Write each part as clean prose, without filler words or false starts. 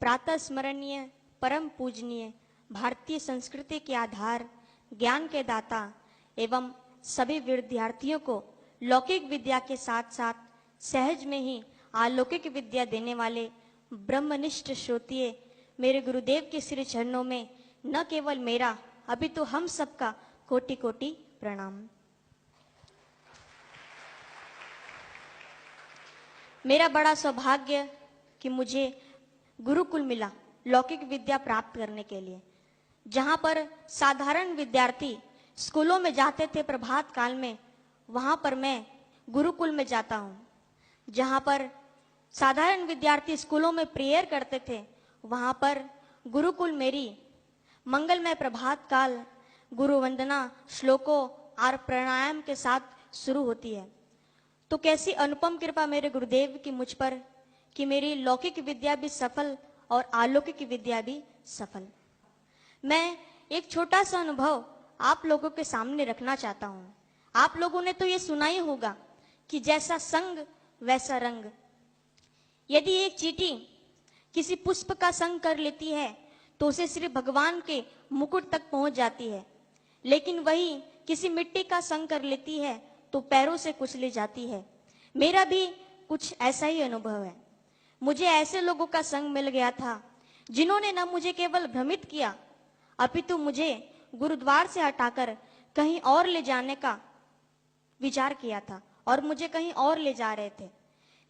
प्रातः स्मरणीय परम पूजनीय भारतीय संस्कृति के आधार, ज्ञान के दाता एवं सभी विद्यार्थियों को लौकिक विद्या के साथ साथ सहज में ही अलौकिक विद्या देने वाले ब्रह्मनिष्ठ श्रोत्रिय मेरे गुरुदेव के श्री चरणों में न केवल मेरा अभी तो हम सबका कोटि कोटि प्रणाम। मेरा बड़ा सौभाग्य कि मुझे गुरुकुल मिला लौकिक विद्या प्राप्त करने के लिए, जहां पर साधारण विद्यार्थी स्कूलों में जाते थे प्रभात काल में, वहां पर मैं गुरुकुल में जाता हूं। जहां पर साधारण विद्यार्थी स्कूलों में प्रेयर करते थे, वहां पर गुरुकुल मेरी मंगलमय प्रभात काल गुरु वंदना श्लोकों और प्राणायाम के साथ शुरू होती है। तो कैसी अनुपम कृपा मेरे गुरुदेव की मुझ पर कि मेरी लौकिक विद्या भी सफल और अलौकिक विद्या भी सफल। मैं एक छोटा सा अनुभव आप लोगों के सामने रखना चाहता हूं। आप लोगों ने तो ये सुना ही होगा कि जैसा संग वैसा रंग। यदि एक चींटी किसी पुष्प का संग कर लेती है तो उसे श्री भगवान के मुकुट तक पहुंच जाती है, लेकिन वही किसी मिट्टी का संग कर लेती है तो पैरों से कुचली जाती है। मेरा भी कुछ ऐसा ही अनुभव है। मुझे ऐसे लोगों का संग मिल गया था जिन्होंने न मुझे केवल भ्रमित किया अपितु मुझे गुरुद्वार से हटाकर कहीं और ले जाने का विचार किया था और मुझे कहीं और ले जा रहे थे।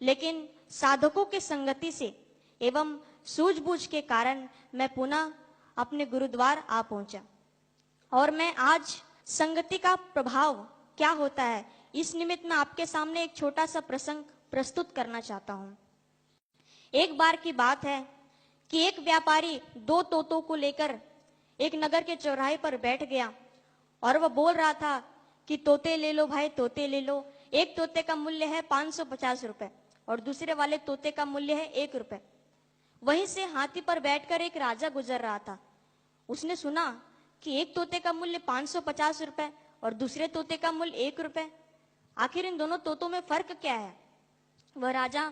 लेकिन साधकों के संगति से एवं सूझबूझ के कारण मैं पुनः अपने गुरुद्वार आ पहुंचा। और मैं आज संगति का प्रभाव क्या होता है, इस निमित्त में आपके सामने एक छोटा सा प्रसंग प्रस्तुत करना चाहता हूं। एक बार की बात है कि एक व्यापारी दो तोतों को लेकर एक नगर के चौराहे पर बैठ गया और वह बोल रहा था कि तोते ले लो भाई, तोते ले लो। एक तोते का मूल्य है 550 रुपए और दूसरे वाले तोते का मूल्य है 1 रुपए। वहीं से हाथी पर बैठकर एक राजा गुजर रहा था। उसने सुना कि एक तोते का मूल्य 550 रुपए और दूसरे तोते का मूल्य 1 रुपए। आखिर इन दोनों तोतों में फर्क क्या है? वह राजा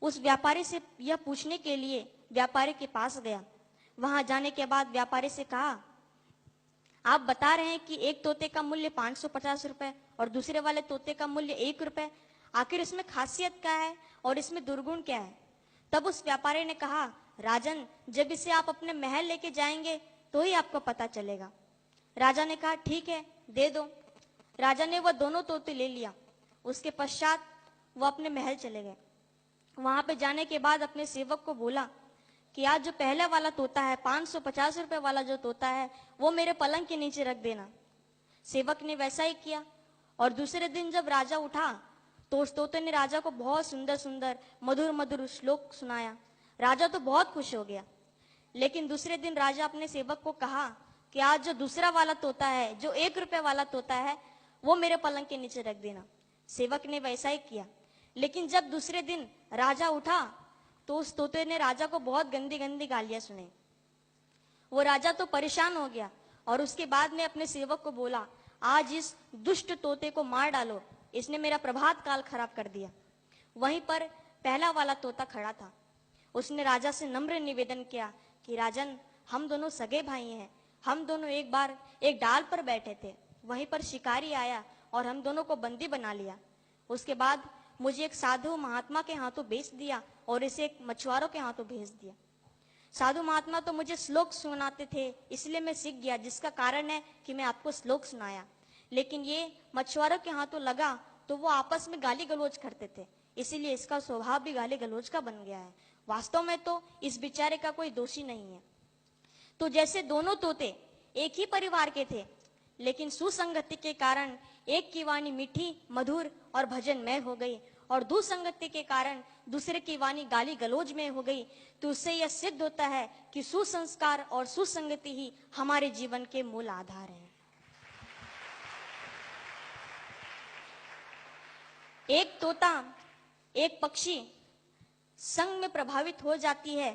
उस व्यापारी से यह पूछने के लिए व्यापारी के पास गया। वहां जाने के बाद व्यापारी से कहा, आप बता रहे हैं कि एक तोते का मूल्य 550 रुपए और दूसरे वाले तोते का मूल्य 1 रुपए, आखिर इसमें खासियत क्या है और इसमें दुर्गुण क्या है? तब उस व्यापारी ने कहा, राजन, जब इसे आप अपने महल लेके जाएंगे तो ही आपको पता चलेगा। राजा ने कहा, ठीक है, दे दो। राजा ने वह दोनों तोते ले लिया। उसके पश्चात वह अपने महल चले गए। वहां पे जाने के बाद अपने सेवक को बोला कि आज जो पहला वाला तोता है, 550 रुपए वाला जो तोता है, वो मेरे पलंग के नीचे रख देना। सेवक ने वैसा ही किया और दूसरे दिन जब राजा उठा तो उस तोते ने राजा को बहुत सुंदर सुंदर मधुर मधुर श्लोक सुनाया। राजा तो बहुत खुश हो गया। लेकिन दूसरे दिन राजा अपने सेवक को कहा कि आज जो दूसरा वाला तोता है, जो 1 रुपए वाला तोता है, वो मेरे पलंग के नीचे रख देना। सेवक ने वैसा ही किया। लेकिन जब दूसरे दिन राजा उठा तो उस तोते ने राजा को बहुत गंदी गंदी गालियां सुनाई। वो राजा तो परेशान हो गया और उसके बाद में अपने सेवक को बोला, आज इस दुष्ट तोते को मार डालो, इसने मेरा प्रभात काल खराब कर दिया। वहीं पर पहला वाला तोता खड़ा था। उसने राजा से नम्र निवेदन किया कि राजन, हम दोनों सगे भाई हैं। हम दोनों एक बार एक डाल पर बैठे थे, वहीं पर शिकारी आया और हम दोनों को बंदी बना लिया। उसके बाद मुझे एक साधु महात्मा के हाथों बेच दिया और इसे एक मछुआरों के हाथों भेज दिया। साधु महात्मा तो मुझे श्लोक सुनाते थे, इसलिए मैं सीख गया, जिसका कारण है कि मैं आपको श्लोक सुनाया। लेकिन ये मछुआरों के हाथों लगा तो वो आपस में गाली गलौज करते थे, इसीलिए इसका स्वभाव भी गाली गलौज का बन गया है। वास्तव में तो इस बेचारे का कोई दोषी नहीं है। तो जैसे दोनों तोते एक ही परिवार के थे, लेकिन सुसंगति के कारण एक की वाणी मीठी मधुर और भजनमय हो गई और दुसंगति के कारण दूसरे की वाणी गाली गलौज में हो गई, तो उससे यह सिद्ध होता है कि सुसंस्कार और सुसंगति ही हमारे जीवन के मूल आधार हैं। एक तोता, एक पक्षी संग में प्रभावित हो जाती है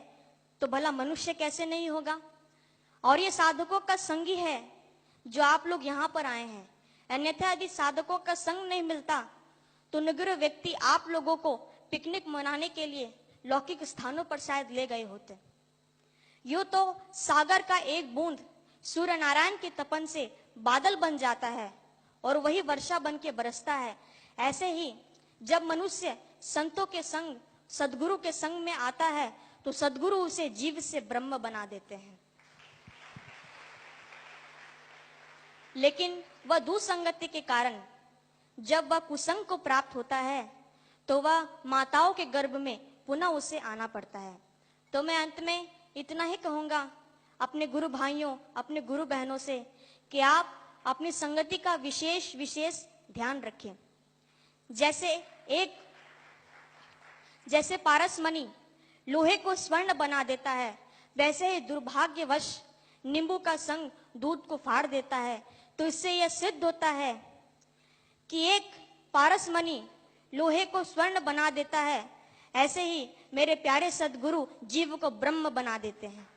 तो भला मनुष्य कैसे नहीं होगा? और ये साधकों का संग ही है जो आप लोग यहाँ पर आए हैं। अन्यथा यदि साधकों का संग नहीं मिलता तो निग्रह व्यक्ति आप लोगों को पिकनिक मनाने के लिए लौकिक स्थानों पर शायद ले गए होते। यूं तो सागर का एक बूंद सूर्य नारायण के तपन से बादल बन जाता है और वही वर्षा बन के बरसता है। ऐसे ही जब मनुष्य संतों के संग, सदगुरु के संग में आता है तो सदगुरु उसे जीव से ब्रह्म बना देते हैं। लेकिन वह दुसंगति के कारण जब वह कुसंग को प्राप्त होता है तो वह माताओं के गर्भ में पुनः उसे आना पड़ता है। तो मैं अंत में इतना ही कहूंगा अपने गुरु भाइयों, अपने गुरु बहनों से कि आप अपनी संगति का विशेष विशेष ध्यान रखें। जैसे पारसमणि लोहे को स्वर्ण बना देता है, वैसे ही दुर्भाग्यवश नींबू का संग दूध को फाड़ देता है। तो इससे यह सिद्ध होता है कि एक पारसमणि लोहे को स्वर्ण बना देता है, ऐसे ही मेरे प्यारे सदगुरु जीव को ब्रह्म बना देते हैं।